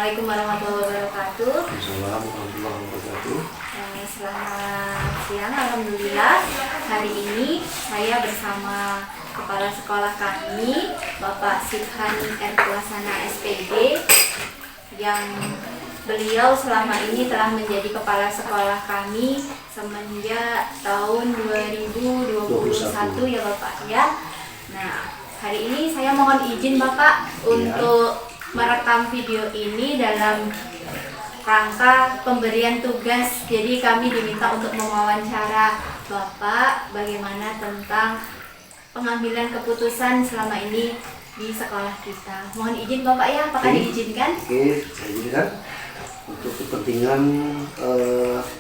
Assalamualaikum warahmatullahi wabarakatuh. Assalamualaikum warahmatullahi wabarakatuh. Selamat siang, alhamdulillah. Hari ini saya bersama kepala sekolah kami, Bapak Sibhani R. Kuasana SPD, yang beliau selama ini telah menjadi kepala sekolah kami semenjak tahun 2021 ya Bapak ya. Nah, hari ini saya mohon izin Bapak untuk merekam video ini dalam rangka pemberian tugas. Jadi kami diminta untuk mewawancara Bapak bagaimana tentang pengambilan keputusan selama ini di sekolah kita. Mohon izin Bapak ya, apakah diizinkan? Oke, saya izinkan untuk kepentingan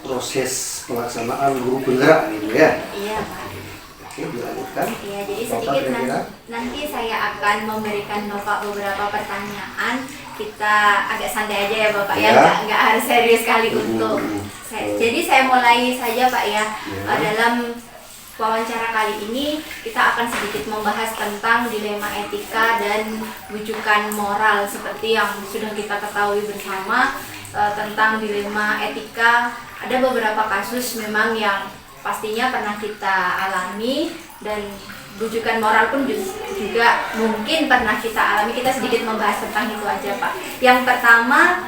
proses pelaksanaan guru penggerak gitu ya. Iya Pak. Oke, dilanjutkan. Iya, jadi Bapak sedikit kira-kira? nanti saya akan memberikan Bapak beberapa pertanyaan. Kita agak santai aja ya Bapak ya, nggak harus serius sekali untuk jadi saya mulai saja Pak ya. Dalam wawancara kali ini kita akan sedikit membahas tentang dilema etika dan bujukan moral seperti yang sudah kita ketahui bersama. Tentang dilema etika, ada beberapa kasus memang yang pastinya pernah kita alami, dan bujukan moral pun juga mungkin pernah kita alami. Kita sedikit membahas tentang itu aja Pak. Yang pertama,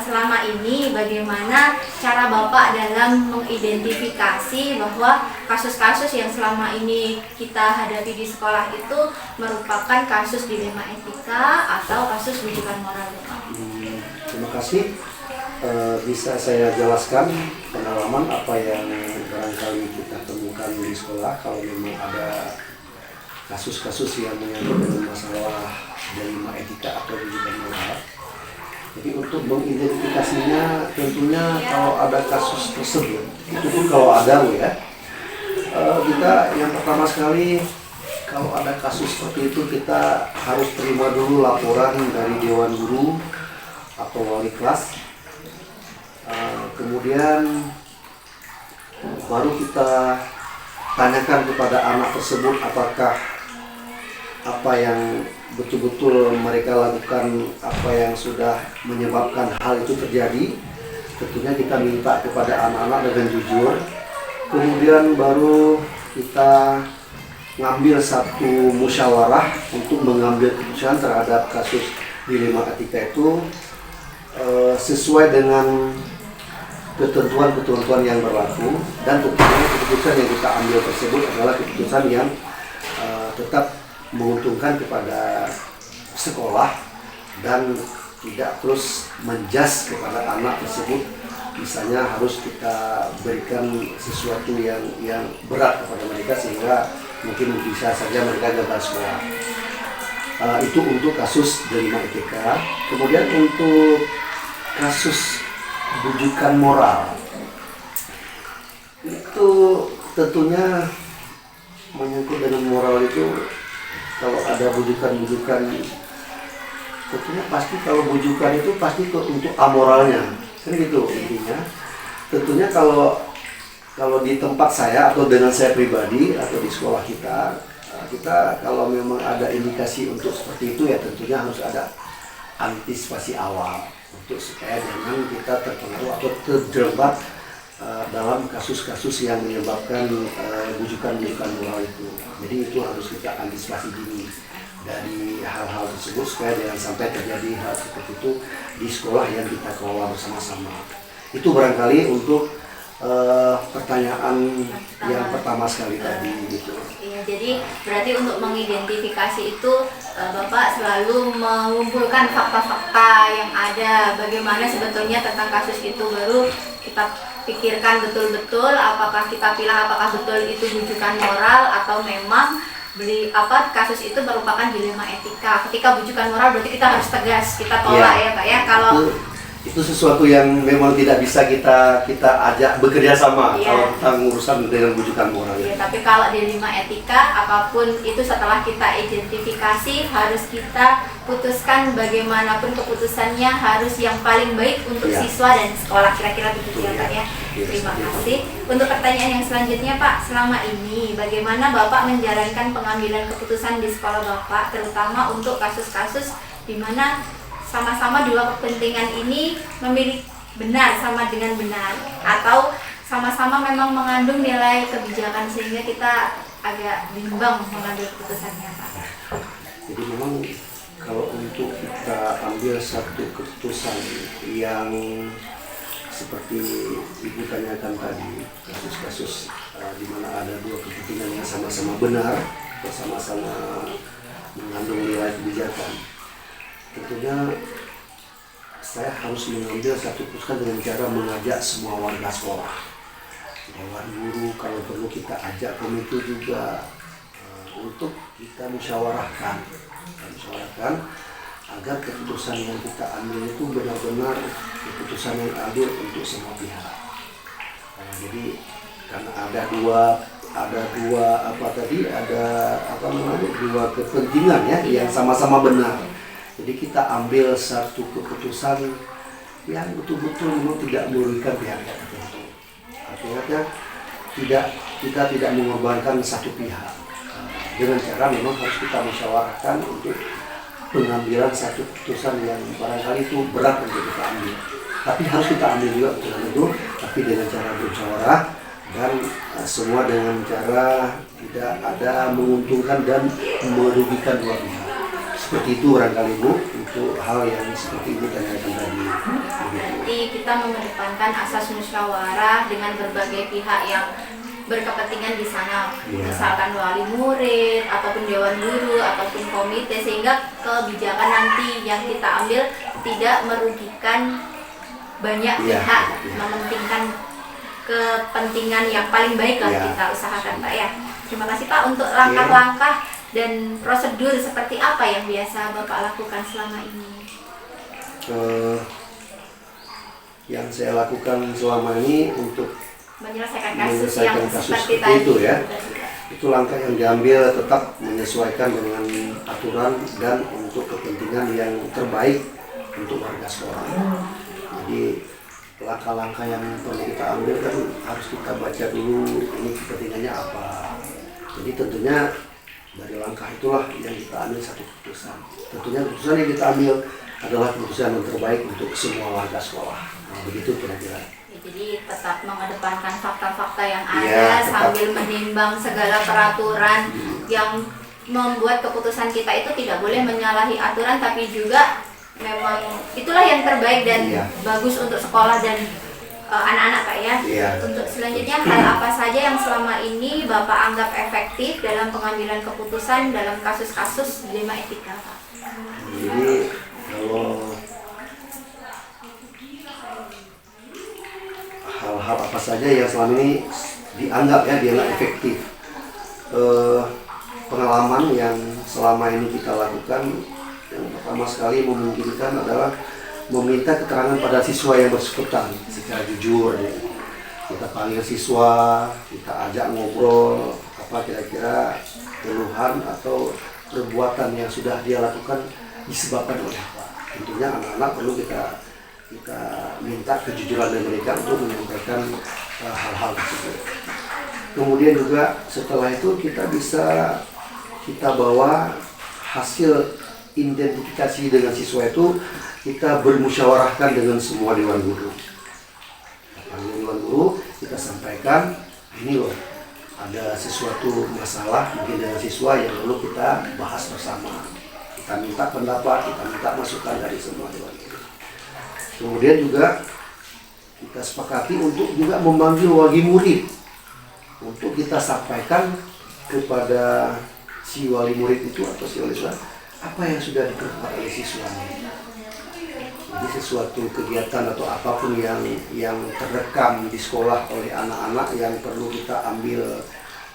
selama ini bagaimana cara Bapak dalam mengidentifikasi bahwa kasus-kasus yang selama ini kita hadapi di sekolah itu merupakan kasus dilema etika atau kasus bujukan moral Bapak? Terima kasih. Bisa saya jelaskan pengalaman apa yang barangkali kita temukan di sekolah kalau memang ada kasus-kasus yang menyangkut dengan masalah dilema etika atau bujukan moral. Jadi untuk mengidentifikasinya tentunya kalau ada kasus tersebut, itu pun kalau ada ya, kita yang pertama sekali kalau ada kasus seperti itu kita harus terima dulu laporan dari Dewan Guru atau wali kelas. Kemudian baru kita tanyakan kepada anak tersebut apakah apa yang betul-betul mereka lakukan, apa yang sudah menyebabkan hal itu terjadi. Tentunya kita minta kepada anak-anak dengan jujur. Kemudian baru kita ngambil satu musyawarah untuk mengambil keputusan terhadap kasus dilema etika itu sesuai dengan ketentuan-ketentuan yang berlaku, dan tentunya keputusan yang kita ambil tersebut adalah keputusan yang tetap menguntungkan kepada sekolah dan tidak terus menjas kepada anak tersebut. Misalnya harus kita berikan sesuatu yang berat kepada mereka sehingga mungkin bisa saja mereka gagal sekolah. Itu untuk kasus dilema etika. Kemudian untuk kasus bujukan moral itu tentunya menyangkut dengan moral. Itu kalau ada bujukan-bujukan, tentunya pasti kalau bujukan itu pasti untuk amoralnya, kan gitu intinya. Tentunya kalau di tempat saya atau dengan saya pribadi atau di sekolah kita kalau memang ada indikasi untuk seperti itu ya tentunya harus ada antisipasi awal untuk supaya jangan kita terpengaruh atau terjebak dalam kasus-kasus yang menyebabkan bujukan-bujukan moral itu. Jadi itu harus kita antisipasi dini dari hal-hal tersebut supaya jangan sampai terjadi hal seperti itu di sekolah yang kita kelola bersama-sama. Itu barangkali untuk pertanyaan yang pertama sekali tadi gitu. Iya, jadi berarti untuk mengidentifikasi itu Bapak selalu mengumpulkan fakta-fakta yang ada, bagaimana sebetulnya tentang kasus itu, baru kita pikirkan betul-betul apakah kita pilih apakah betul itu bujukan moral atau memang kasus itu merupakan dilema etika. Ketika bujukan moral berarti kita harus tegas, kita tolak ya Pak ya. Kalau itu sesuatu yang memang tidak bisa kita ajak bekerja sama kalau tentang urusan dengan bujukan moral. Iya, tapi kalau dilema etika apapun itu setelah kita identifikasi harus kita putuskan, bagaimanapun keputusannya harus yang paling baik untuk siswa dan sekolah, kira-kira begitu ya Pak ya. Terima kasih. Untuk pertanyaan yang selanjutnya Pak, selama ini bagaimana Bapak menjalankan pengambilan keputusan di sekolah Bapak, terutama untuk kasus-kasus di mana sama-sama dua kepentingan ini memilih benar sama dengan benar, atau sama-sama memang mengandung nilai kebijakan sehingga kita agak bimbang mengambil keputusannya, Pak? Jadi memang kalau untuk kita ambil satu keputusan yang seperti Ibu tanyakan tadi, kasus-kasus di mana ada dua kepentingan yang sama-sama benar, bersama-sama mengandung nilai kebijakan, tentunya saya harus mengambil satu keputusan dengan cara mengajak semua warga sekolah, dewan guru, kalau perlu kita ajak komite juga untuk kita musyawarahkan agar keputusan yang kita ambil itu benar-benar keputusan yang adil untuk semua pihak. Jadi karena ada dua kepentingan ya yang sama-sama benar. Jadi kita ambil satu keputusan yang betul-betul memang tidak merugikan pihak tertentu. Artinya kita tidak mengorbankan satu pihak. Dengan cara memang harus kita musyawarahkan untuk pengambilan satu keputusan yang barangkali itu berat untuk kita ambil. Tapi harus kita ambil juga keputusan itu, tapi dengan cara bermusyawarah dan semua dengan cara tidak ada menguntungkan dan merugikan dua pihak. Seperti itu barangkali Bu, untuk hal yang seperti itu tanyakan tadi. Berarti kita mengedepankan asas musyawarah dengan berbagai pihak yang berkepentingan di sana, misalkan wali murid, ataupun dewan guru, ataupun komite, sehingga kebijakan nanti yang kita ambil tidak merugikan banyak pihak, mementingkan kepentingan yang paling baik lah kita usahakan, Pak ya. Terima kasih Pak untuk langkah-langkah dan prosedur seperti apa yang biasa Bapak lakukan selama ini. Yang saya lakukan selama ini untuk menyelesaikan kasus yang seperti tadi itu ya. Itu langkah yang diambil tetap menyesuaikan dengan aturan dan untuk kepentingan yang terbaik untuk warga sekolah. Jadi langkah-langkah yang perlu kita ambil kan harus kita baca dulu ini kepentingannya apa. Jadi tentunya dari langkah itulah yang kita ambil satu keputusan. Tentunya keputusan yang kita ambil adalah keputusan yang terbaik untuk semua warga sekolah. Nah, begitu kira-kira. Jadi tetap mengedepankan fakta-fakta yang ada sambil menimbang segala peraturan yang membuat keputusan kita itu tidak boleh menyalahi aturan, tapi juga memang itulah yang terbaik dan bagus untuk sekolah dan anak-anak Pak ya. Untuk selanjutnya, hal apa saja yang selama ini Bapak anggap efektif dalam pengambilan keputusan dalam kasus-kasus dilema etika Pak? Jadi kalau hal-hal apa saja yang selama ini dianggap efektif, pengalaman yang selama ini kita lakukan yang pertama sekali memungkinkan adalah meminta keterangan pada siswa yang bersangkutan secara jujur. Kita panggil siswa, kita ajak ngobrol apa kira-kira keluhan atau perbuatan yang sudah dia lakukan disebabkan oleh apa. Tentunya anak-anak perlu kita minta kejujuran dari mereka untuk menyampaikan hal-hal tersebut. Kemudian juga setelah itu kita bawa hasil identifikasi dengan siswa itu, kita bermusyawarahkan dengan semua dewan guru. Panggil dewan guru, kita sampaikan ini loh ada sesuatu masalah mungkin dengan siswa yang perlu kita bahas bersama. Kita minta pendapat, kita minta masukan dari semua dewan guru. Kemudian juga kita sepakati untuk juga memanggil wali murid untuk kita sampaikan kepada si wali murid itu atau si wali siswa apa yang sudah diperbuat oleh siswanya. Jadi sesuatu kegiatan atau apapun yang terekam di sekolah oleh anak-anak yang perlu kita ambil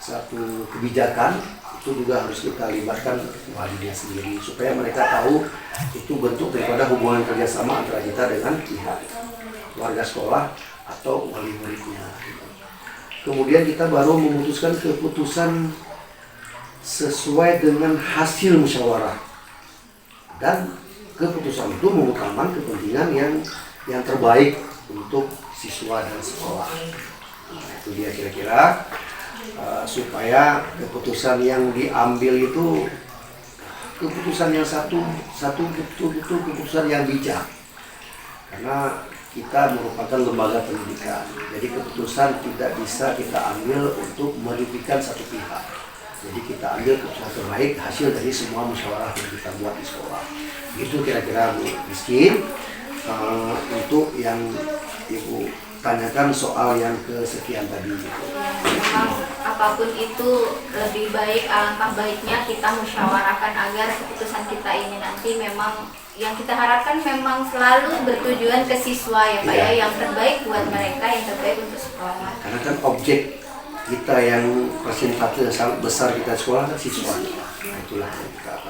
satu kebijakan, itu juga harus kita libatkan walinya sendiri supaya mereka tahu itu bentuk daripada hubungan kerjasama antara kita dengan pihak warga sekolah atau wali muridnya. Kemudian kita baru memutuskan keputusan sesuai dengan hasil musyawarah, dan keputusan itu mengutamakan kepentingan yang terbaik untuk siswa dan sekolah. Nah, itu dia kira-kira supaya keputusan yang diambil itu keputusan yang satu betul-betul keputusan yang bijak, karena kita merupakan lembaga pendidikan. Jadi keputusan tidak bisa kita ambil untuk merugikan satu pihak. Jadi kita ambil keputusan terbaik hasil dari semua musyawarah yang kita buat di sekolah. Itu kira-kira Bu Rizky. Untuk yang Ibu tanyakan soal yang kesekian tadi. Memang apapun itu lebih baik, alangkah baiknya kita musyawarahkan agar keputusan kita ini nanti memang yang kita harapkan memang selalu bertujuan ke siswa ya Pak ya, yang terbaik buat mereka, yang terbaik untuk sekolah. Karena kan objek kita yang persentase yang sangat besar kita sekolah kan siswa. Nah, itulah yang kita apa.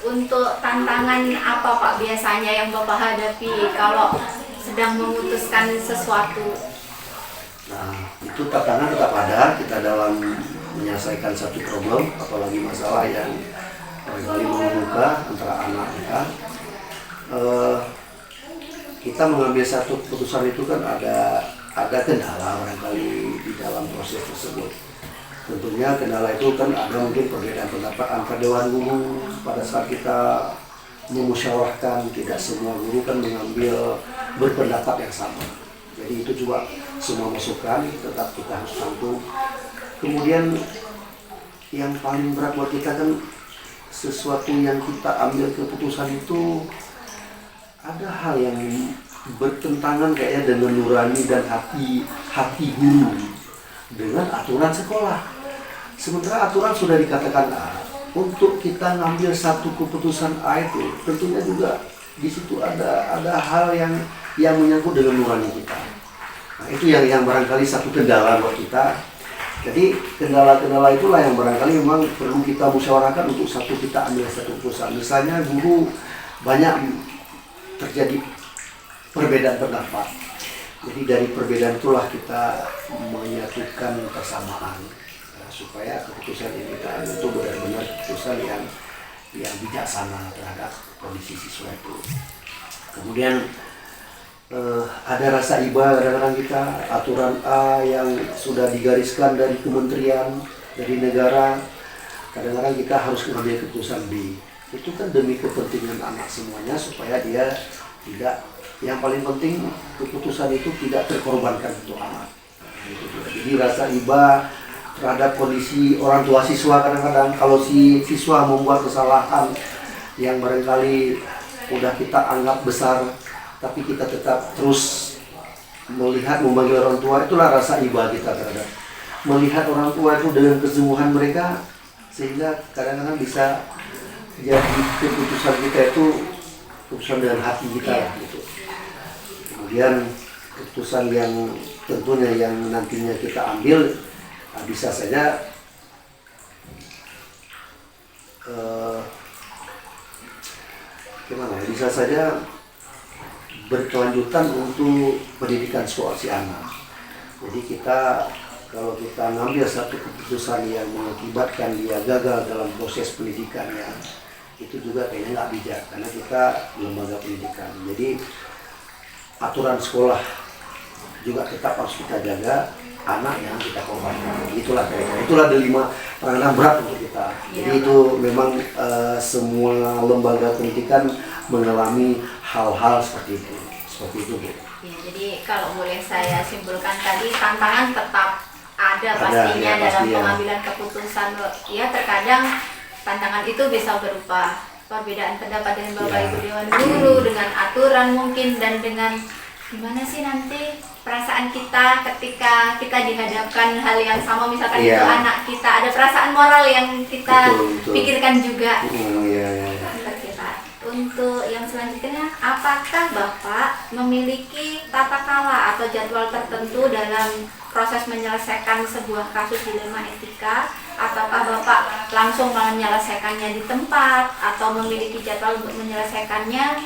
Untuk tantangan apa Pak biasanya yang Bapak hadapi kalau sedang memutuskan sesuatu? Nah, itu tantangan tetap ada kita dalam menyelesaikan satu problem, apalagi masalah yang barangkali mengemuka antara anak kita. Kita mengambil satu keputusan itu kan ada kendala barangkali di dalam proses tersebut. Tentunya kendala itu kan ada mungkin perbedaan pendapat antar dewan guru pada saat kita memusyawarahkan. Tidak semua guru kan mengambil berpendapat yang sama. Jadi itu juga semua masukan tetap kita harus tampung. Kemudian yang paling berat buat kita kan sesuatu yang kita ambil keputusan itu ada hal yang bertentangan kayaknya dengan nurani dan hati guru dengan aturan sekolah. Sementara aturan sudah dikatakan A, untuk kita ngambil satu keputusan A itu tentunya juga di situ ada hal yang menyangkut dengan nurani kita. Nah, itu yang barangkali satu kendala buat kita. Jadi kendala-kendala itulah yang barangkali memang perlu kita musyawarahkan untuk kita ambil satu keputusan. Misalnya guru banyak terjadi perbedaan pendapat. Jadi dari perbedaan itulah kita menyatukan persamaan, supaya keputusan yang kita ambil itu benar-benar keputusan yang bijaksana terhadap kondisi siswa itu. Kemudian ada rasa iba kadang-kadang kita, aturan A yang sudah digariskan dari kementerian, dari negara, kadang-kadang kita harus mengambil keputusan B. Itu kan demi kepentingan anak semuanya supaya dia tidak, yang paling penting keputusan itu tidak terkorbankan untuk anak. Jadi rasa iba terhadap kondisi orang tua siswa, kadang-kadang kalau si siswa membuat kesalahan yang barangkali udah kita anggap besar, tapi kita tetap terus melihat memanggil orang tua, itulah rasa iba kita terhadap melihat orang tua itu dengan kesungguhan mereka, sehingga kadang-kadang bisa jadi keputusan kita itu keputusan dengan hati kita gitu. Kemudian keputusan yang tentunya yang nantinya kita ambil bisa saja bisa saja berkelanjutan untuk pendidikan sekolah si anak. Jadi kalau kita ngambil satu keputusan yang mengakibatkan dia gagal dalam proses pendidikannya, itu juga kayaknya nggak bijak, karena kita lembaga pendidikan. Jadi aturan sekolah juga tetap harus kita jaga, anak yang kita korbankan. Itulah kayaknya, itulah 5 tantangan berat untuk kita. Jadi itu memang semua lembaga pendidikan mengalami hal-hal seperti itu. Bu. Ya, jadi kalau boleh saya simpulkan tadi, tantangan tetap ada pastinya dalam pengambilan keputusan. Ya, terkadang tantangan itu bisa berupa perbedaan pendapat dengan Bapak Ibu Dewan Guru, dengan aturan mungkin, dan dengan gimana sih nanti perasaan kita ketika kita dihadapkan hal yang sama, misalkan itu anak kita, ada perasaan moral yang kita pikirkan juga. Untuk yang selanjutnya, apakah Bapak memiliki tata kala atau jadwal tertentu dalam proses menyelesaikan sebuah kasus dilema etika, ataukah Bapak langsung menyelesaikannya di tempat atau memiliki jadwal untuk menyelesaikannya?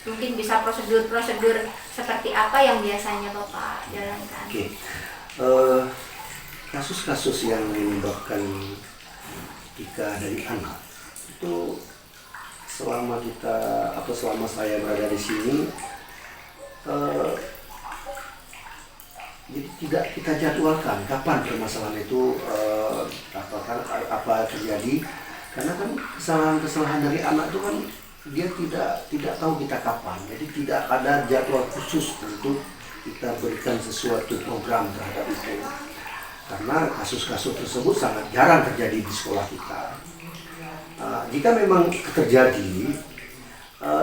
Mungkin bisa prosedur-prosedur seperti apa yang biasanya Bapak jalankan? Kasus-kasus yang menyebabkan etika dari anak itu selama saya berada di sini, jadi tidak kita jadwalkan kapan permasalahan itu apa terjadi, Karena kan kesalahan-kesalahan dari anak itu kan dia tidak tahu kita kapan, jadi tidak ada jadwal khusus untuk kita berikan sesuatu program terhadap itu. Karena kasus-kasus tersebut sangat jarang terjadi di sekolah kita. Jika memang terjadi,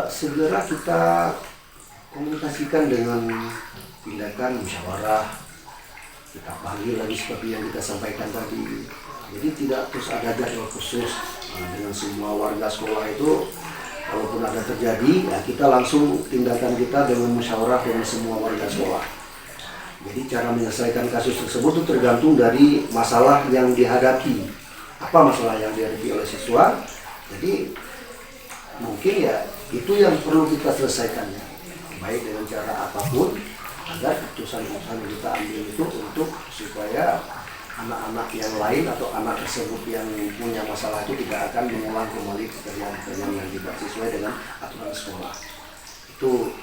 segera kita komunikasikan dengan tindakan musyawarah, kita panggil lagi seperti yang kita sampaikan tadi. Jadi tidak terus ada jadwal khusus dengan semua warga sekolah itu. Kalaupun ada terjadi, ya kita langsung tindakan kita dengan musyawarah dengan semua warga sekolah. Jadi cara menyelesaikan kasus tersebut itu tergantung dari masalah yang dihadapi. Apa masalah yang dihadapi oleh siswa? Jadi mungkin ya itu yang perlu kita selesaikannya, baik dengan cara apapun, agar keputusan-keputusan yang kita ambil itu untuk supaya anak-anak yang lain atau anak tersebut yang punya masalah itu tidak akan mengulang kembali pekerjaan-pekerjaan yang tidak sesuai dengan aturan sekolah. Itu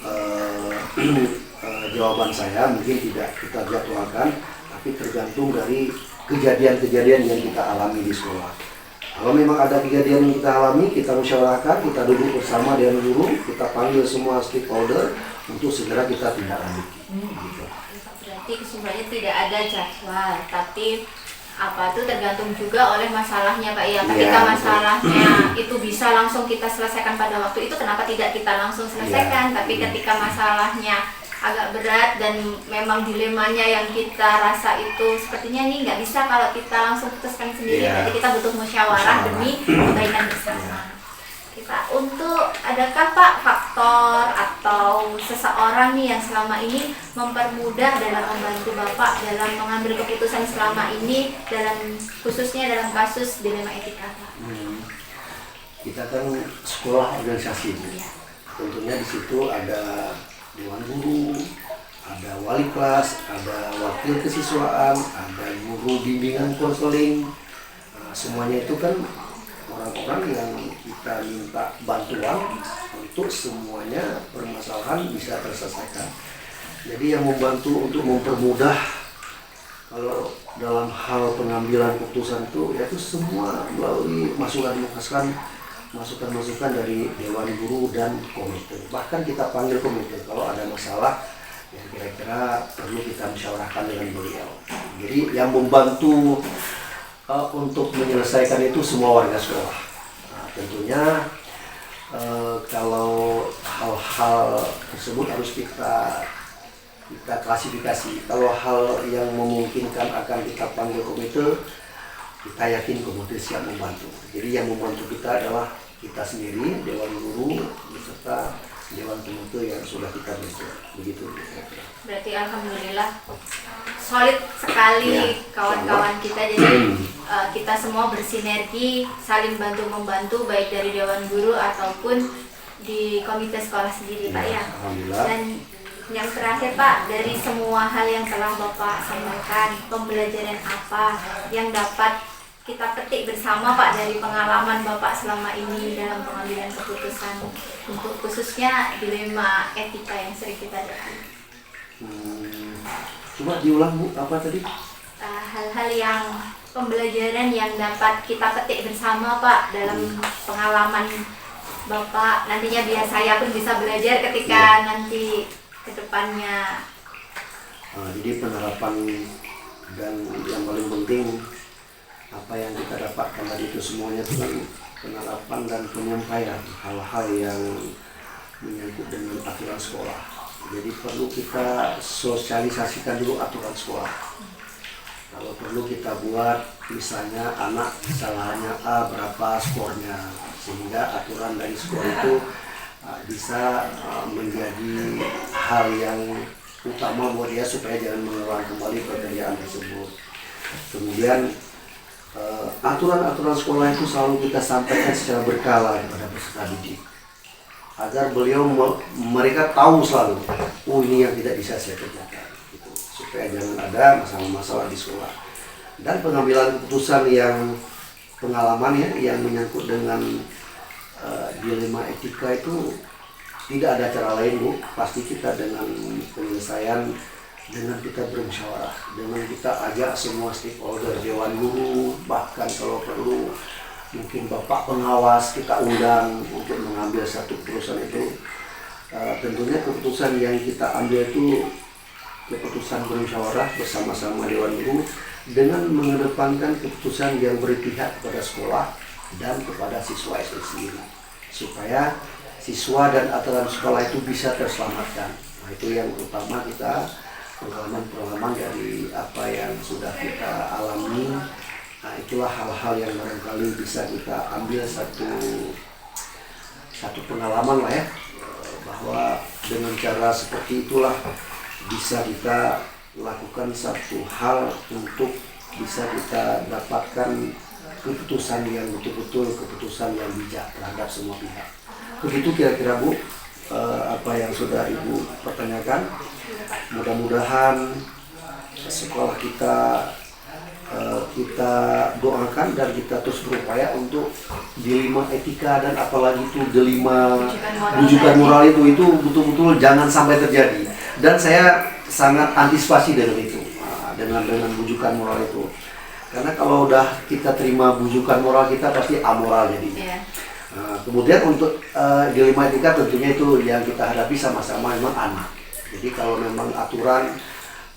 jawaban saya, mungkin tidak kita jadwalkan, tapi tergantung dari kejadian-kejadian yang kita alami di sekolah. Kalau memang ada kejadian yang kita alami, kita musyawarahkan, kita duduk bersama dengan guru, kita panggil semua stakeholder untuk segera kita tindak lanjuti. Gitu. Berarti kesimpulannya tidak ada jadwal, tapi apa itu tergantung juga oleh masalahnya Pak ya. Ketika masalahnya itu bisa langsung kita selesaikan pada waktu itu, kenapa tidak kita langsung selesaikan? Tapi ketika masalahnya agak berat dan memang dilemanya yang kita rasa itu sepertinya ini nggak bisa kalau kita langsung putuskan sendiri, jadi kita butuh musyawarah demi kebaikan bersama. Kita untuk adakah Pak faktor atau seseorang nih yang selama ini mempermudah dalam membantu Bapak dalam mengambil keputusan selama ini dalam khususnya dalam kasus dilema etika Pak? Kita kan sekolah organisasi, tentunya di situ ada dewan guru, ada wali kelas, ada wakil kesiswaan, ada guru bimbingan konseling. Semuanya itu kan orang-orang yang kita minta bantuan untuk semuanya permasalahan bisa terselesaikan. Jadi yang membantu untuk mempermudah kalau dalam hal pengambilan keputusan itu yaitu semua melalui masukan-masukan dari dewan guru dan komite. Bahkan kita panggil komite kalau ada masalah yang kira-kira perlu kita musyawarahkan dengan beliau. Jadi yang membantu untuk menyelesaikan itu semua warga sekolah. Tentunya kalau hal-hal tersebut harus kita klasifikasi. Kalau hal yang memungkinkan akan kita panggil komite, kita yakin komite siap membantu. Jadi yang membantu kita adalah kita sendiri, dewan guru, beserta dewan komite yang sudah kita bentuk. Begitu. Berarti alhamdulillah solid sekali kawan-kawan kita. Jadi kita semua bersinergi, saling bantu-membantu baik dari dewan guru ataupun di komite sekolah sendiri Pak ya. Dan yang terakhir Pak, dari semua hal yang telah Bapak sampaikan, pembelajaran apa yang dapat kita petik bersama Pak dari pengalaman Bapak selama ini dalam pengambilan keputusan untuk khususnya dilema etika yang sering kita hadapi? Coba diulang Bu, apa tadi? Hal-hal yang pembelajaran yang dapat kita petik bersama Pak dalam pengalaman Bapak, nantinya biar saya pun bisa belajar ketika nanti ke depannya. Jadi penerapan dan yang paling penting apa yang kita dapatkan tadi itu semuanya itu kan penerapan dan penyampaian hal-hal yang menyangkut dengan aturan sekolah. Jadi perlu kita sosialisasikan dulu aturan sekolah. Kalau perlu kita buat misalnya anak kesalahannya A berapa skornya, sehingga aturan dari sekolah itu bisa menjadi hal yang utama buat dia supaya jangan mengulang kembali pekerjaan tersebut. Kemudian aturan-aturan sekolah itu selalu kita sampaikan secara berkala kepada peserta didik agar mereka tahu selalu, oh ini yang tidak bisa saya kerjakan, gitu. Supaya jangan ada masalah-masalah di sekolah. Dan pengambilan keputusan yang pengalaman yang menyangkut dengan dilema etika itu tidak ada cara lain Bu, pasti kita dengan penyelesaian dengan kita bermusyawarah, dengan kita ajak semua stakeholder, dewan guru, bahkan kalau perlu mungkin Bapak pengawas kita undang untuk mengambil satu keputusan itu. Tentunya keputusan yang kita ambil itu keputusan bermusyawarah bersama-sama Dewan Guru dengan mengedepankan keputusan yang berpihak kepada sekolah dan kepada siswa SD sendiri, supaya siswa dan aturan sekolah itu bisa terselamatkan. Nah, itu yang utama, kita pengalaman-pengalaman dari apa yang sudah kita alami. Nah, itulah hal-hal yang barangkali bisa kita ambil satu pengalaman lah ya, bahwa dengan cara seperti itulah bisa kita lakukan satu hal untuk bisa kita dapatkan keputusan yang betul-betul keputusan yang bijak terhadap semua pihak. Begitu kira-kira Bu, apa yang sudah Ibu pertanyakan. Mudah-mudahan sekolah kita doakan dan kita terus berupaya untuk dilema etika dan apalagi itu dilema rujukan moral itu betul-betul jangan sampai terjadi. Dan saya sangat antisipasi dengan itu, dengan rujukan moral itu. Karena kalau udah kita terima bujukan moral, kita pasti amoral jadinya. Kemudian untuk dilema etika tentunya itu yang kita hadapi sama-sama memang anak. Jadi kalau memang aturan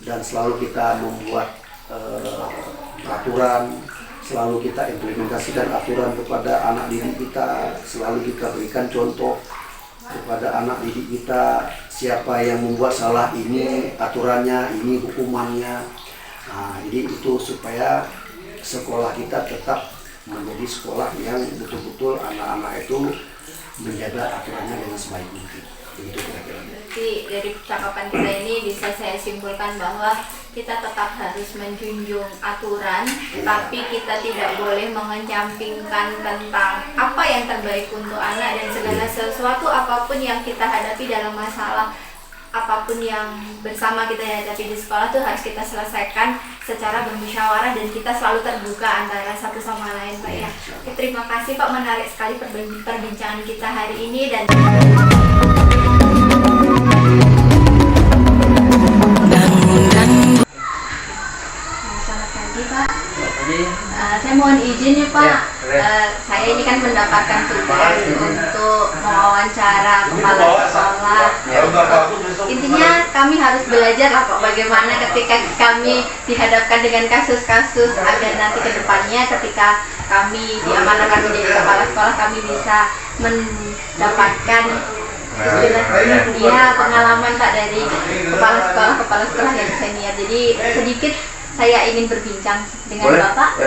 dan selalu kita membuat aturan, selalu kita implementasikan aturan kepada anak didik kita, selalu kita berikan contoh kepada anak didik kita, siapa yang membuat salah ini aturannya, ini hukumannya. Nah, jadi itu supaya sekolah kita tetap menjadi sekolah yang betul-betul anak-anak itu menjaga aturannya dengan sebaik mungkin. Begitu kira-kira. Berarti dari percakapan kita ini bisa saya simpulkan bahwa kita tetap harus menjunjung aturan, tapi kita tidak boleh mengecampingkan tentang apa yang terbaik untuk anak, dan segala sesuatu apapun yang kita hadapi dalam masalah apapun yang bersama kita hadapi di sekolah itu harus kita selesaikan secara bermusyawarah dan kita selalu terbuka antara satu sama lain, Pak ya. Oke, terima kasih Pak, menarik sekali perbincangan kita hari ini. Dan selamat pagi Pak. Saya mohon izin nih Pak, saya ini kan mendapatkan tugas untuk mewawancara kepala sekolah. Intinya kami harus belajar lah Pak, bagaimana ketika kami dihadapkan dengan kasus-kasus agar nanti ke depannya ketika kami diamanahkan menjadi kepala sekolah, kami bisa mendapatkan pengalaman Pak dari kepala sekolah yang senior. Jadi sedikit saya ingin berbincang dengan Bapak.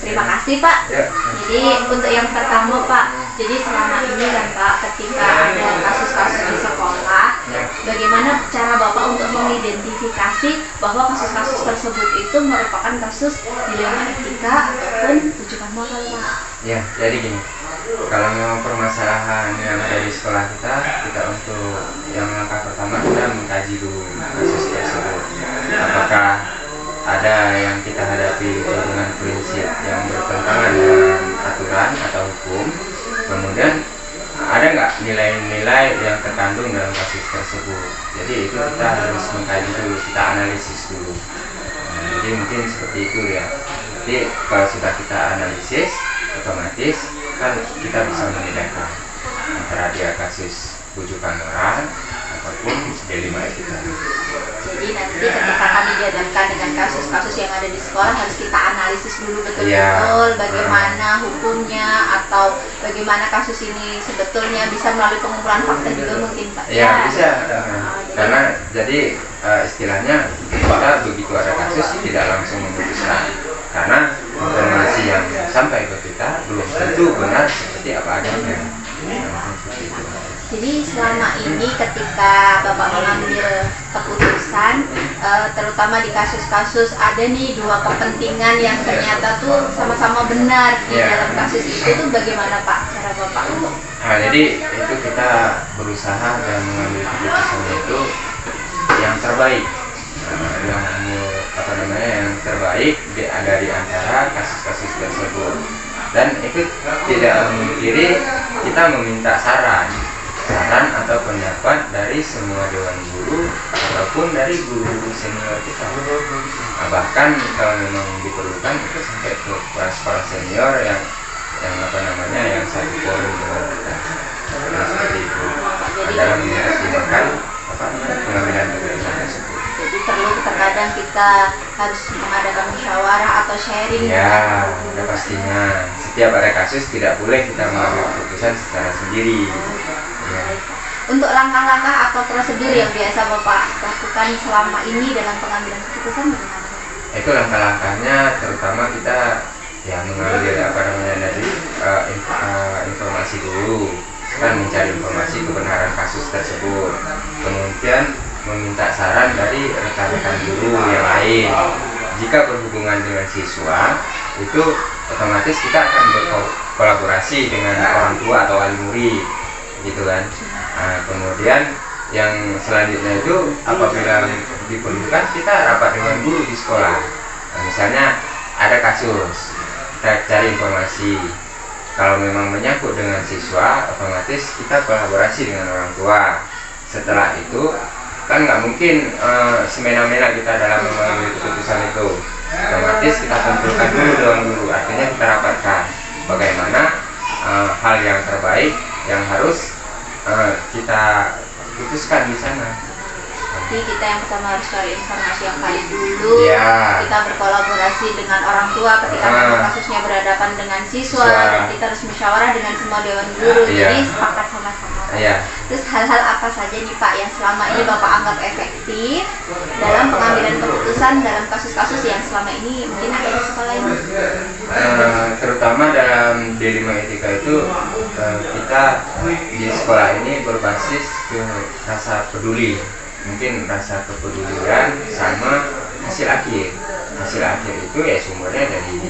Terima kasih Pak. Jadi untuk yang pertama Pak, jadi selama ini kan Pak, ketika ada kasus-kasus di sekolah, bagaimana cara Bapak untuk mengidentifikasi bahwa kasus-kasus tersebut itu merupakan kasus dilema etika ataupun rujukan moral Pak? Ya, jadi gini, kalau memang permasalahan yang ada di sekolah kita untuk yang langkah pertama kita mengkaji dulu kasus tersebut. Apakah ada yang kita hadapi dengan prinsip yang bertentangan dengan aturan atau hukum, kemudian ada nggak nilai-nilai yang terkandung dalam kasus tersebut. Jadi itu kita harus mengkaji dulu, kita analisis dulu. Jadi mungkin seperti itu ya. Jadi kalau sudah kita analisis, otomatis kan kita bisa membedakan antara dia kasus bujukan moral ataupun dilema etika. Jadi nanti ketika kami dihadapkan dengan kasus-kasus yang ada di sekolah, harus kita analisis dulu betul-betul bagaimana hukumnya atau bagaimana kasus ini sebetulnya bisa melalui pengumpulan fakta juga mungkin Pak. Ya bisa, karena jadi istilahnya kita begitu ada kasus tidak langsung memutuskan, karena informasi yang sampai ke kita belum tentu benar seperti apa adanya. Jadi selama ini ketika Bapak mengambil keputusan, terutama di kasus-kasus ada nih dua kepentingan yang ternyata tuh sama-sama benar di dalam kasus itu, tuh bagaimana Pak cara Bapak? Nah, jadi itu kita berusaha dan mengambil keputusannya itu yang terbaik, yang terbaik dari antara kasus-kasus tersebut. Dan itu tidak memungkiri kita meminta saran atau pendapat dari semua dewan guru ataupun dari guru-guru senior kita. Nah, bahkan kalau memang diperlukan itu sampai ke kepala sekolah senior yang yang apa namanya yang satu forum dengan kita. Nah, seperti itu dalam mengoptimalkan apa namanya pengambilan keputusan tersebut. Jadi perlu terkadang kita harus mengadakan musyawarah atau sharing. Ya, udah pastinya. Setiap ada kasus tidak boleh kita mengambil keputusan secara sendiri. Ya. Untuk langkah-langkah atau prosedur yang biasa Bapak lakukan selama ini dalam pengambilan keputusan bagaimana? Itu langkah-langkahnya, terutama kita ya mengambil apa namanya dari informasi dulu, kan mencari informasi kebenaran kasus tersebut, kemudian meminta saran dari rekan-rekan guru yang lain. Jika berhubungan dengan siswa, itu otomatis kita akan berkolaborasi dengan orang tua atau wali murid, gitu kan. Nah, kemudian yang selanjutnya itu apabila diperlukan kita rapat dengan guru di sekolah. Nah, misalnya ada kasus, kita cari informasi. Kalau memang menyangkut dengan siswa, otomatis kita kolaborasi dengan orang tua. Setelah itu kan nggak mungkin semena-mena kita dalam mengambil keputusan itu. Otomatis kita kumpulkan dulu dengan guru, artinya kita rapatkan bagaimana hal yang terbaik yang harus kita putuskan di sana. Jadi kita yang pertama harus cari informasi yang valid dulu. Ya. Kita berkolaborasi dengan orang tua ketika memang kasusnya berhadapan dengan siswa, dan kita harus musyawarah dengan semua dewan guru. Jadi sepakat sama-sama. Terus hal-hal apa saja nih Pak yang selama ini Bapak anggap efektif dalam pengambilan keputusan dalam kasus-kasus yang selama ini mungkin ada di sekolah ini? Terutama dalam D5 etika itu kita di sekolah ini berbasis ke rasa peduli. Mungkin rasa kepedulian sama hasil akhir. Hasil akhir itu ya sumbernya dari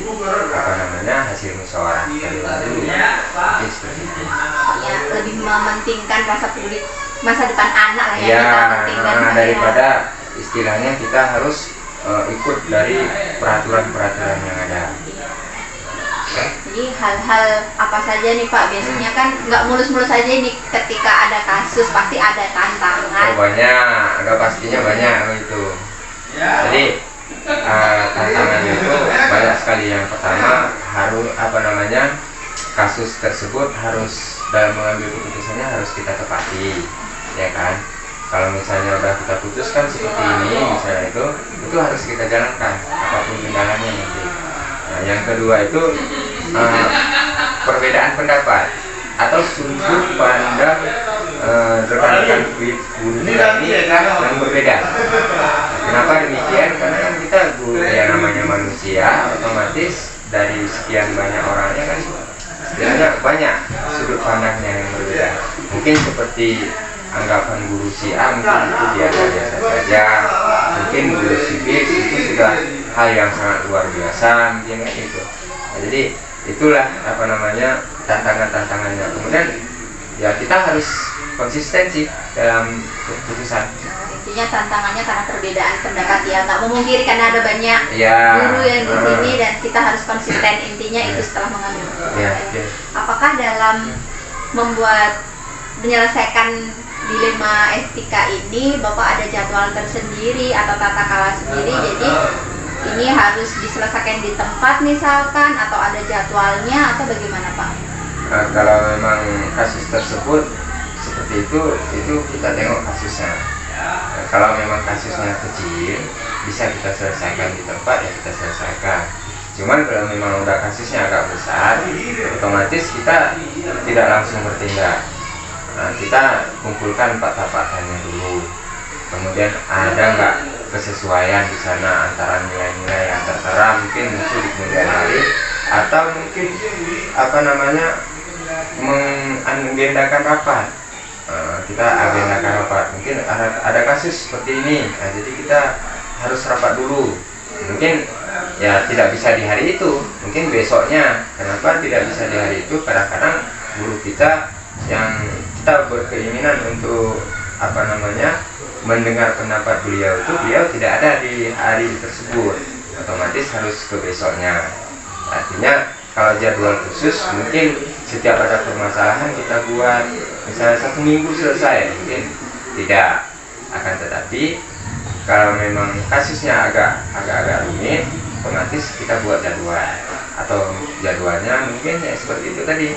apa namanya hasil musyawarah dulu. Mungkin seperti itu. Ya, lebih mementingkan rasa peduli masa depan anak lah ya, kita pentingkan daripada istilahnya kita harus ikut dari peraturan-peraturan yang ada. Jadi hal-hal apa saja nih Pak, biasanya kan nggak mulus-mulus aja nih ketika ada kasus, pasti ada tantangan. Banyak, agak pastinya banyak itu. Jadi tantangannya itu banyak sekali. Yang pertama harus apa namanya kasus tersebut harus dalam mengambil keputusannya harus kita tepati, ya kan? Kalau misalnya udah kita putuskan seperti ini, misalnya itu harus kita jalankan apapun kendalanya nanti. Nah, yang kedua itu perbedaan pendapat atau sudut pandang rekan-rekan guru ini yang berbeda. Kenapa demikian? Karena kan kita guru yang namanya manusia, otomatis dari sekian banyak orangnya kan sebenarnya banyak sudut pandangnya yang berbeda. Mungkin seperti anggapan guru si A mungkin itu biasa-biasa saja, mungkin guru si B itu sudah hal yang sangat luar biasa, mungkin kayak gitu. Nah, jadi itulah apa namanya tantangannya. Kemudian ya kita harus konsistensi dalam keputusan. Intinya tantangannya karena perbedaan pendapat ya, nggak memungkiri karena ada banyak guru yang di sini dan kita harus konsisten, intinya itu setelah mengambil keputusan. Apakah dalam menyelesaikan dilema etika ini Bapak ada jadwal tersendiri atau tata kelola sendiri, jadi ini harus diselesaikan di tempat misalkan, atau ada jadwalnya atau bagaimana Pak? Kalau memang kasus tersebut seperti itu kita tengok kasusnya. Kalau memang kasusnya kecil bisa kita selesaikan di tempat, ya kita selesaikan. Cuman kalau memang udah kasusnya agak besar, otomatis kita tidak langsung bertindak. Nah, kita kumpulkan fakta-faktanya dulu. Kemudian ada nggak kesesuaian di sana antara nilai-nilai yang tertera mungkin muncul di kemudian hari, atau mungkin apa namanya mengagendakan rapat. Kita agendakan rapat. Mungkin ada kasus seperti ini. Nah, jadi kita harus rapat dulu. Mungkin ya tidak bisa di hari itu, mungkin besoknya. Kenapa tidak bisa di hari itu? Kadang-kadang guru kita yang kita berkeinginan untuk apa namanya mendengar pendapat beliau tidak ada di hari tersebut, otomatis harus ke besoknya. Artinya kalau jadwal khusus mungkin setiap ada permasalahan kita buat misalnya 1 minggu selesai, mungkin tidak. Akan tetapi kalau memang kasusnya agak rumit, otomatis kita buat jadwal. atau jadwalnya mungkin ya seperti itu tadi,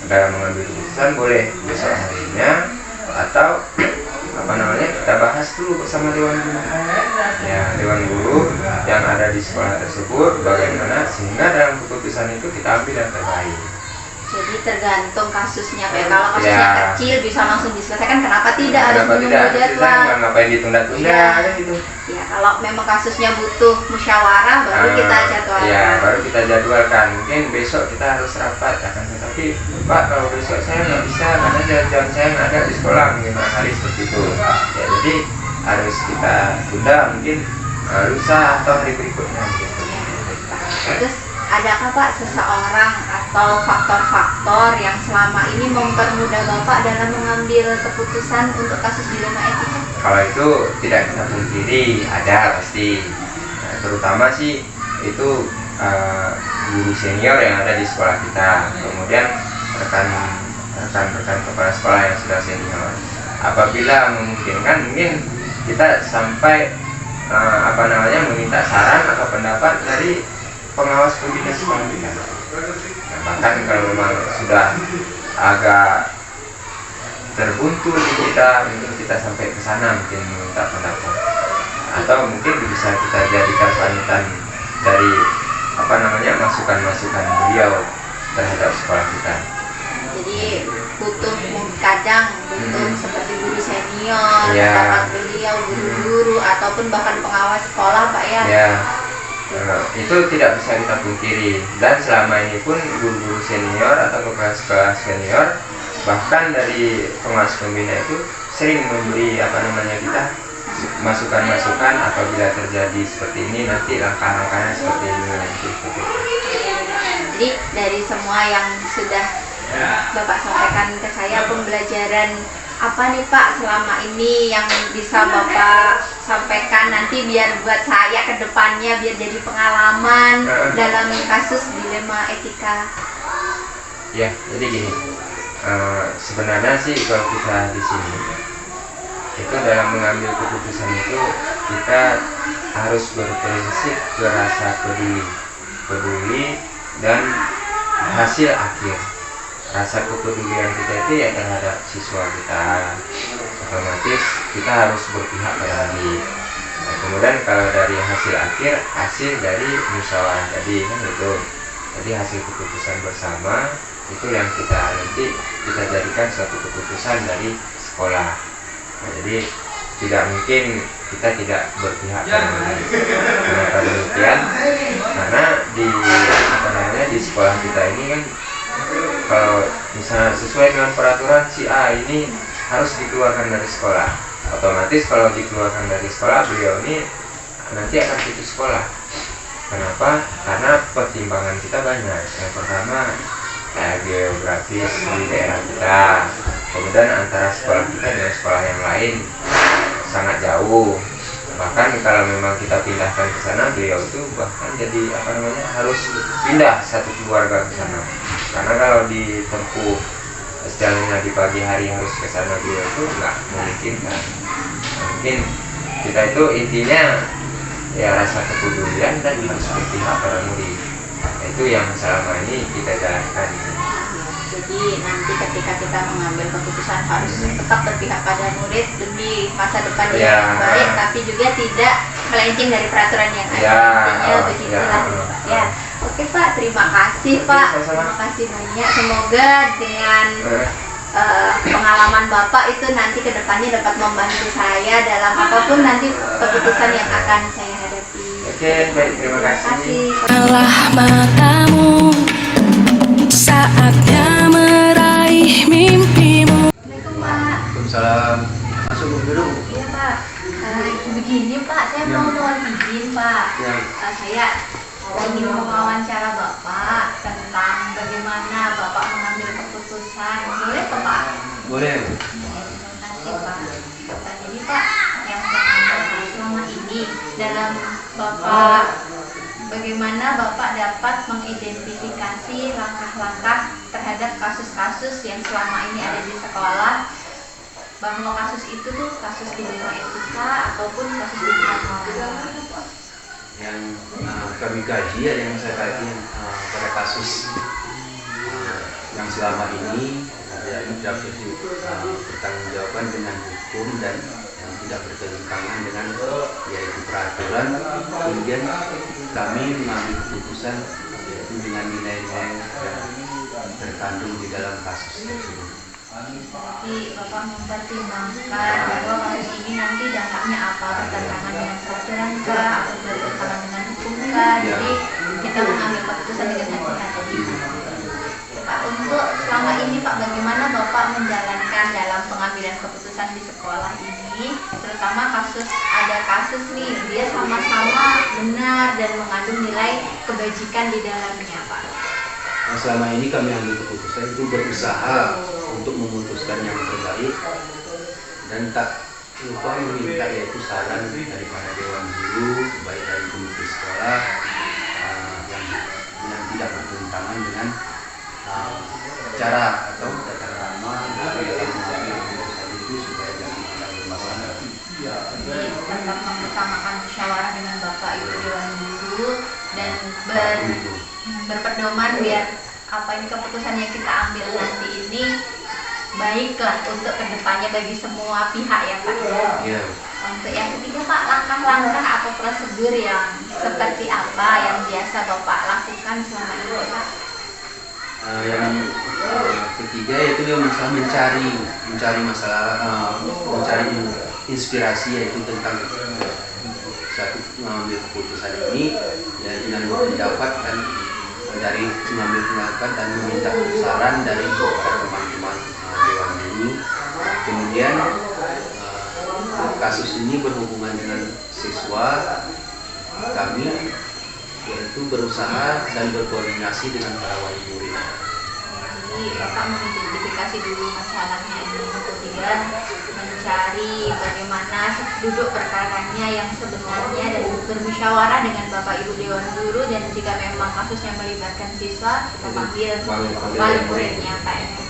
dalam mengambil keputusan boleh besok harinya atau kita bahas dulu bersama dewan guru, ya dewan guru yang ada di sekolah tersebut bagaimana sehingga dalam keputusan itu kita ambil yang terbaik. Jadi tergantung kasusnya Pak. Kalau kasusnya kecil bisa langsung diselesaikan, kenapa tidak harus menunggu jadwal? Ngapain ditunda-tunda kan gitu. Ya, kalau memang kasusnya butuh musyawarah baru kita jadwalkan. Ya, baru kita jadwalkan. Mungkin besok kita harus rapat, akan tetapi Pak kalau besok saya nggak bisa karena jam saya nggak ada di sekolah, mungkin barangkali seperti itu. Ya, jadi harus kita tunda mungkin lusa atau hari berikutnya. Gitu. Terus adakah Pak seseorang atau faktor-faktor yang selama ini mempermudah Bapak dalam mengambil keputusan untuk kasus dilema etika? Kalau itu tidak kita pungkiri ada pasti. Nah, terutama sih itu guru senior yang ada di sekolah kita, kemudian rekan-rekan kepala sekolah yang sudah senior. Apabila memungkinkan mungkin kita sampai meminta saran atau pendapat dari pengawas pembina sekolah kita. Nah, bahkan kalau memang sudah agak terbuntu di kita sampai ke sana mungkin minta pendapat, atau mungkin bisa kita jadikan panutan dari masukan-masukan beliau terhadap sekolah kita. Jadi kadang butuh seperti guru senior, pendapat beliau, guru-guru ataupun bahkan pengawas sekolah Pak ya. Itu tidak bisa kita pungkiri, dan selama ini pun guru-guru senior atau kepala sekolah senior bahkan dari pengawas pembina itu sering memberi kita masukan-masukan apabila terjadi seperti ini nanti langkah-langkahnya seperti ini nanti. Jadi dari semua yang sudah Bapak sampaikan ke saya, pembelajaran apa nih Pak selama ini yang bisa Bapak sampaikan nanti biar buat saya ke depannya biar jadi pengalaman dalam kasus dilema etika? Ya, jadi gini, sebenarnya sih kalau kita di sini itu dalam mengambil keputusan itu kita harus berprinsip ke rasa peduli dan hasil akhir. Rasa kepedulian kita itu ya terhadap siswa kita, otomatis kita harus berpihak pada dia. Nah, kemudian kalau dari hasil dari musyawarah tadi kan itu, jadi hasil keputusan bersama itu yang nanti kita jadikan suatu keputusan dari sekolah. Nah, jadi tidak mungkin kita tidak berpihak pada dia. Kenapa demikian? Karena di sekolah kita ini kan kalau misalnya sesuai dengan peraturan si A ini harus dikeluarkan dari sekolah, otomatis kalau dikeluarkan dari sekolah beliau ini nanti akan putus sekolah. Kenapa? Karena pertimbangan kita banyak. Yang pertama geografis di daerah kita, kemudian antara sekolah kita dengan sekolah yang lain sangat jauh. Bahkan kalau memang kita pindahkan ke sana, beliau itu bahkan jadi harus pindah satu keluarga ke sana. Karena kalau ditempuh jalannya di pagi hari harus ke sana, beliau itu nggak memungkinkan. Mungkin kita itu intinya ya rasa kepedulian dan harus berpihak pada murid. Itu yang selama ini kita jalankan. Jadi nanti ketika kita mengambil keputusan harus tetap berpihak pada murid demi masa depan yang baik, tapi juga tidak melenceng dari peraturan yang ada. Intinya begitulah Pak. Ya. Oke Pak, terima kasih Pak. Terima kasih banyak. Semoga dengan pengalaman Bapak itu nanti kedepannya dapat membantu saya dalam apapun nanti keputusan yang akan saya hadapi. Oke, baik, terima kasih. Allah matamu saatnya meraih mimpimu. Assalamualaikum Pak. Waalaikumsalam. Masuk dulu. Iya Pak. Begini Pak, saya mau mohon izin Pak. Ya. Saya ingin mewawancara Bapak tentang bagaimana Bapak mengambil keputusan. Boleh Pak? Boleh. Terima kasih Pak. Jadi Pak, yang pertama selama ini dalam Bapak, bagaimana Bapak dapat mengidentifikasi langkah-langkah terhadap kasus-kasus yang selama ini ada di sekolah, bahwa kasus itu tuh kasus dilema etika ataupun kasus dilema moral. yang kami kaji, ada yang saya kaji pada kasus yang selama ini tidak bertanggungjawabkan dengan hukum dan yang tidak bertentangan dengan yaitu peraturan. Kemudian kami mengambil keputusan yaitu dengan nilai-nilai yang terkandung di dalam kasus tersebut. Jadi Bapak mempertimbangkan bahwa kasus ini nanti dampaknya apa, bertentangan dengan peraturan kah, atau bertentangan dengan hukum kah. Jadi kita mengambil keputusan dengan hati-hati. Pak, untuk selama ini Pak, bagaimana Bapak menjalankan dalam pengambilan keputusan di sekolah ini, terutama ada kasus nih, dia sama-sama benar dan mengandung nilai kebajikan di dalamnya Pak. Nah, selama ini kami ambil keputusan itu berusaha untuk memutuskan yang terbaik dan tak lupa meminta yaitu saran daripada Dewan Guru, baik dari komite sekolah yang tidak bertentangan dengan cara atau tata krama dalam mengambil keputusan itu supaya jangan ada bermasalah. Jadi tetap mengutamakan musyawarah dengan Bapak Ibu Dewan Guru dan berpedoman biar apa ini keputusan yang kita ambil nanti ini baiklah untuk kedepannya bagi semua pihak ya Pak. Ya. Untuk yang ketiga Pak, langkah-langkah atau prosedur yang seperti apa yang biasa Bapak lakukan selama ini Pak? Yang ketiga yaitu mencari inspirasi yaitu tentang satu mengambil keputusan ini ya dengan berpendapat dan dari mengambil pendapat dan meminta saran dari teman-teman Dewan Guru. Kemudian kasus ini berhubungan dengan siswa, kami yaitu berusaha dan berkoordinasi dengan para wali murid. Jadi Bapak mengidentifikasi dulu masalahnya ini, kemudian mencari bagaimana duduk perkaranya yang sebenarnya dan bermusyawarah dengan Bapak Ibu Dewan Guru, dan jika memang kasusnya melibatkan siswa kita panggil wali muridnya Pak.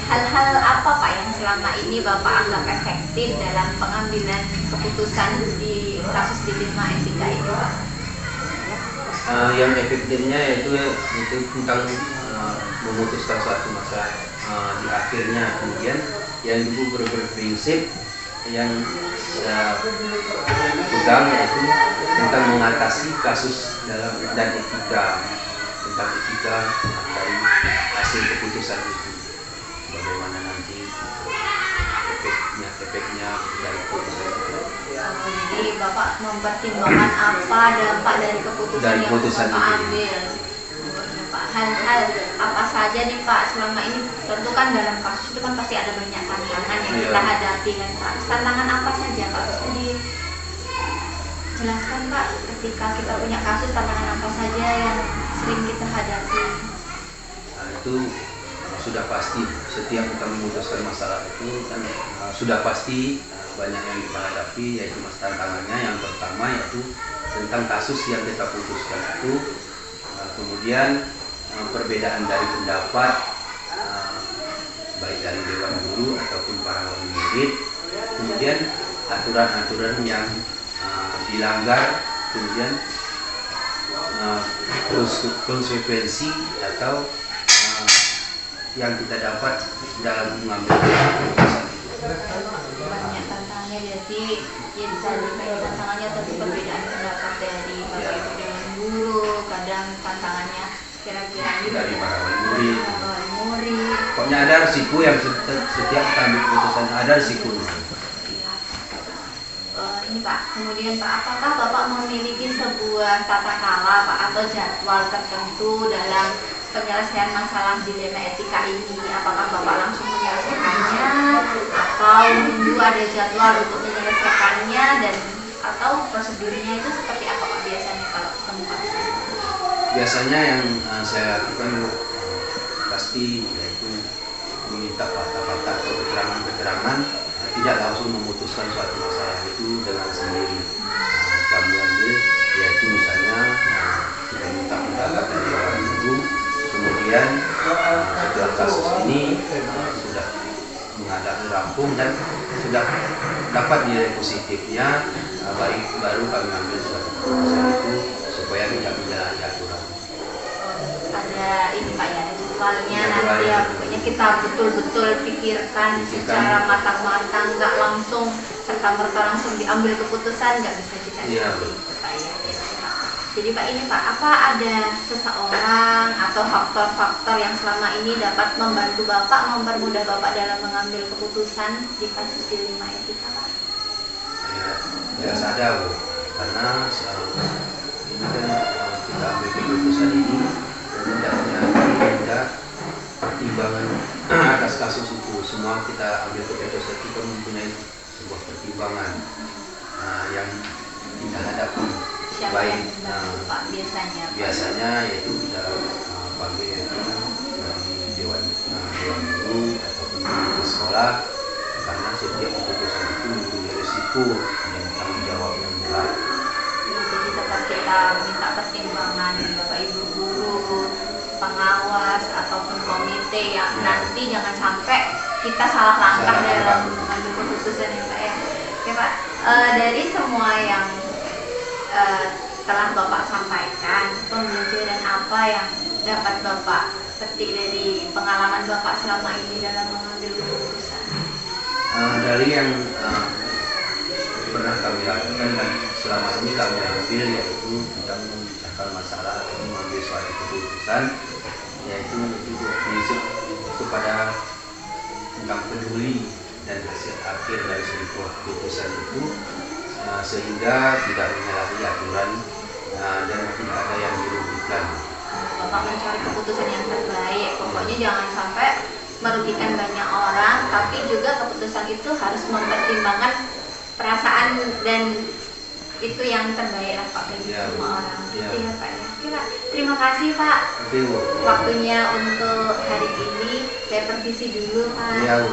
Hal-hal apa Pak yang selama ini Bapak anggap efektif dalam pengambilan keputusan di kasus dilema etika ini Pak? Yang efektifnya itu tentang memutuskan suatu masalah di akhirnya. Kemudian yang ibu berprinsip yang saya pegang yaitu tentang mengatasi kasus dan etika, tentang etika dari hasil keputusan itu, bagaimana nanti efeknya dari keputusan itu. Jadi Bapak mempertimbangkan apa dampak dari keputusan yang Bapak ambil. Pak, hal-hal apa saja nih Pak selama ini, tentu kan dalam kasus itu kan pasti ada banyak tantangan yang kita hadapi kan Pak. Tantangan apa saja Pak? Bisa dijelaskan Pak, ketika kita punya kasus, tantangan apa saja yang sering kita hadapi? Nah, itu sudah pasti setiap kita memutuskan masalah itu kan sudah pasti banyak yang kita hadapi, yaitu tantangannya yang pertama yaitu tentang kasus yang kita putuskan itu, kemudian perbedaan dari pendapat baik dari Dewan Guru ataupun para wali murid, kemudian aturan-aturan yang dilanggar, kemudian konsekuensi atau yang kita dapat dalam mengambil keputusan itu. Banyak tantangannya, jadi ya bisa dibilang tantangannya tentu perbedaan pendapat dari Bapak Ibu Dewan Guru, kadang tantangannya kira-kira ini dari para wali murid. Pokoknya ada risiko yang setiap kita ambil keputusan ada risiko. Ini Pak, kemudian Pak, apakah Bapak memiliki sebuah tata cara Pak atau jadwal tertentu dalam penyelesaian masalah dilema etika ini? Apakah Bapak langsung menyelesaikannya atau menunggu ada jadwal untuk menyelesaikannya, dan atau prosedurnya itu seperti apa Pak biasanya kalau ketemu kasus? Biasanya yang saya lakukan pasti yaitu meminta fakta-fakta atau keterangan-keterangan, tidak langsung memutuskan suatu masalah itu dengan sendiri. Kami ambil yaitu misalnya kita minta pendapat dari orang guru, kemudian setelah kasus ini sudah menghadapi rampung dan sudah dapat nilai positifnya, baru kami ambil suatu keputusan itu supaya tidak menyalahi aturan. Ada ini Pak ya, jadwalnya Jadwalnya. nanti ya, pokoknya kita betul-betul pikirkan secara matang-matang, nggak langsung serta-merta langsung diambil keputusan, nggak bisa kita Iya, seperti itu Pak ya. Jadi Pak ini Pak, apa ada seseorang atau faktor-faktor yang selama ini dapat membantu Bapak, mempermudah Bapak dalam mengambil keputusan di kasus dilema kita Pak? Ya, jelas ada Bu, karena ini kan kita ambil keputusan ini hendaknya kita pertimbangan atas kasus itu. Semua kita ambil keputusan kita mempunyai sebuah pertimbangan yang kita hadapi. Siapa Baik, yang membantu Pak biasanya? biasanya yaitu kita panggil itu dari dewan guru ataupun di sekolah, karena setiap keputusan itu mempunyai risiko dan tanggung jawab yang berat. Jadi tetap kita minta pertimbangan Bapak Ibu guru, pengawas ataupun komite yang nanti jangan sampai kita salah langkah dalam mengambil keputusan ya Pak ya. Oke Pak, dari semua yang telah Bapak sampaikan, pembelajaran apa yang dapat Bapak petik dari pengalaman Bapak selama ini dalam mengambil keputusan? Dari yang pernah kami lakukan dan selama ini kami ambil, yaitu tentang memecahkan masalah atau mengambil suatu keputusan, yaitu prinsip kepada tentang peduli dan hasil akhir dari sebuah keputusan itu, sehingga tidak menyalahi aturan dan tidak ada yang dirugikan. Bapak mencari keputusan yang terbaik, pokoknya jangan sampai merugikan banyak orang, tapi juga keputusan itu harus mempertimbangkan perasaan dan itu yang terbaik lah Pak bagi Ya, semua orang gitu ya. ya Pak ya. Oke Pak, terima kasih Pak Oke Bu. waktunya untuk hari ini. Saya permisi dulu Pak. Ya Bu.